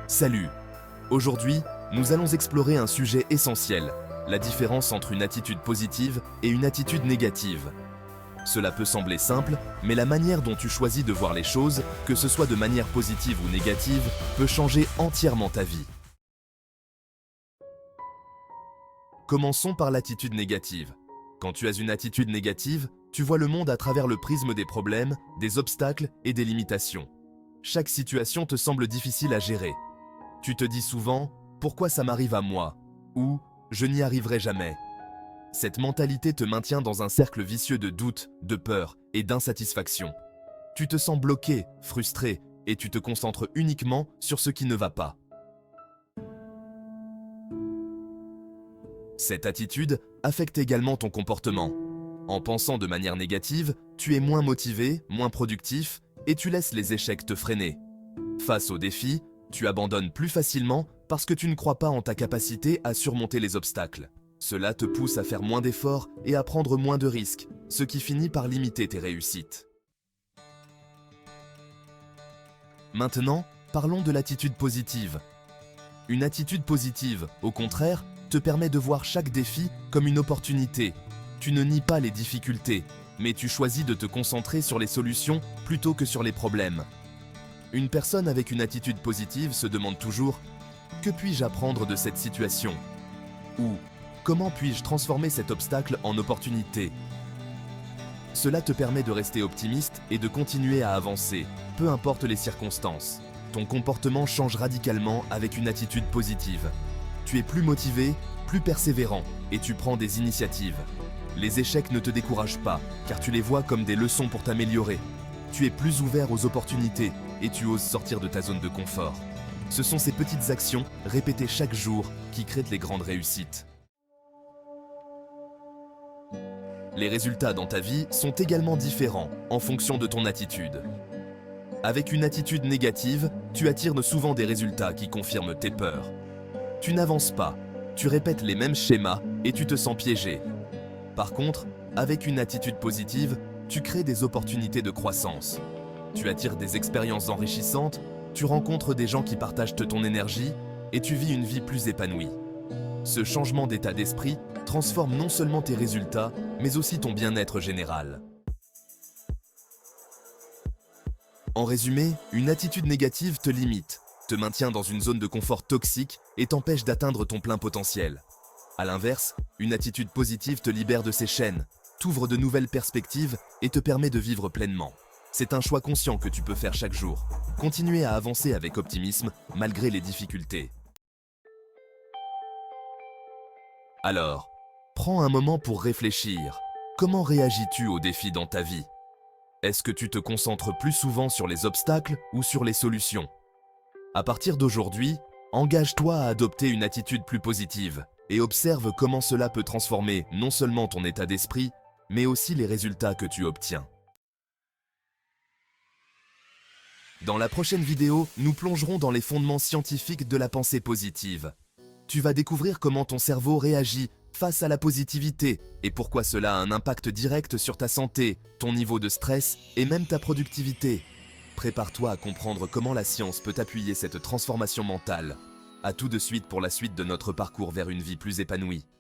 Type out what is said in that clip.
Salut! Aujourd'hui, nous allons explorer un sujet essentiel, la différence entre une attitude positive et une attitude négative. Cela peut sembler simple, mais la manière dont tu choisis de voir les choses, que ce soit de manière positive ou négative, peut changer entièrement ta vie. Commençons par l'attitude négative. Quand tu as une attitude négative, tu vois le monde à travers le prisme des problèmes, des obstacles et des limitations. Chaque situation te semble difficile à gérer. Tu te dis souvent « Pourquoi ça m'arrive à moi ?» ou « Je n'y arriverai jamais ». Cette mentalité te maintient dans un cercle vicieux de doute, de peur et d'insatisfaction. Tu te sens bloqué, frustré et tu te concentres uniquement sur ce qui ne va pas. Cette attitude affecte également ton comportement. En pensant de manière négative, tu es moins motivé, moins productif et tu laisses les échecs te freiner. Face aux défis, tu abandonnes plus facilement parce que tu ne crois pas en ta capacité à surmonter les obstacles. Cela te pousse à faire moins d'efforts et à prendre moins de risques, ce qui finit par limiter tes réussites. Maintenant, parlons de l'attitude positive. Une attitude positive, au contraire, te permet de voir chaque défi comme une opportunité. Tu ne nies pas les difficultés, mais tu choisis de te concentrer sur les solutions plutôt que sur les problèmes. Une personne avec une attitude positive se demande toujours « Que puis-je apprendre de cette situation ?» ou « Comment puis-je transformer cet obstacle en opportunité ?» Cela te permet de rester optimiste et de continuer à avancer, peu importe les circonstances. Ton comportement change radicalement avec une attitude positive. Tu es plus motivé, plus persévérant et tu prends des initiatives. Les échecs ne te découragent pas, car tu les vois comme des leçons pour t'améliorer. Tu es plus ouvert aux opportunités et tu oses sortir de ta zone de confort. Ce sont ces petites actions, répétées chaque jour, qui créent les grandes réussites. Les résultats dans ta vie sont également différents en fonction de ton attitude. Avec une attitude négative, tu attires souvent des résultats qui confirment tes peurs. Tu n'avances pas, tu répètes les mêmes schémas et tu te sens piégé. Par contre, avec une attitude positive, tu crées des opportunités de croissance. Tu attires des expériences enrichissantes, tu rencontres des gens qui partagent ton énergie et tu vis une vie plus épanouie. Ce changement d'état d'esprit transforme non seulement tes résultats, mais aussi ton bien-être général. En résumé, une attitude négative te limite, te maintient dans une zone de confort toxique et t'empêche d'atteindre ton plein potentiel. A l'inverse, une attitude positive te libère de ces chaînes, t'ouvre de nouvelles perspectives et te permet de vivre pleinement. C'est un choix conscient que tu peux faire chaque jour. Continuer à avancer avec optimisme malgré les difficultés. Alors, prends un moment pour réfléchir. Comment réagis-tu aux défis dans ta vie? Est-ce que tu te concentres plus souvent sur les obstacles ou sur les solutions? À partir d'aujourd'hui, engage-toi à adopter une attitude plus positive et observe comment cela peut transformer non seulement ton état d'esprit, mais aussi les résultats que tu obtiens. Dans la prochaine vidéo, nous plongerons dans les fondements scientifiques de la pensée positive. Tu vas découvrir comment ton cerveau réagit face à la positivité et pourquoi cela a un impact direct sur ta santé, ton niveau de stress et même ta productivité. Prépare-toi à comprendre comment la science peut appuyer cette transformation mentale. À tout de suite pour la suite de notre parcours vers une vie plus épanouie.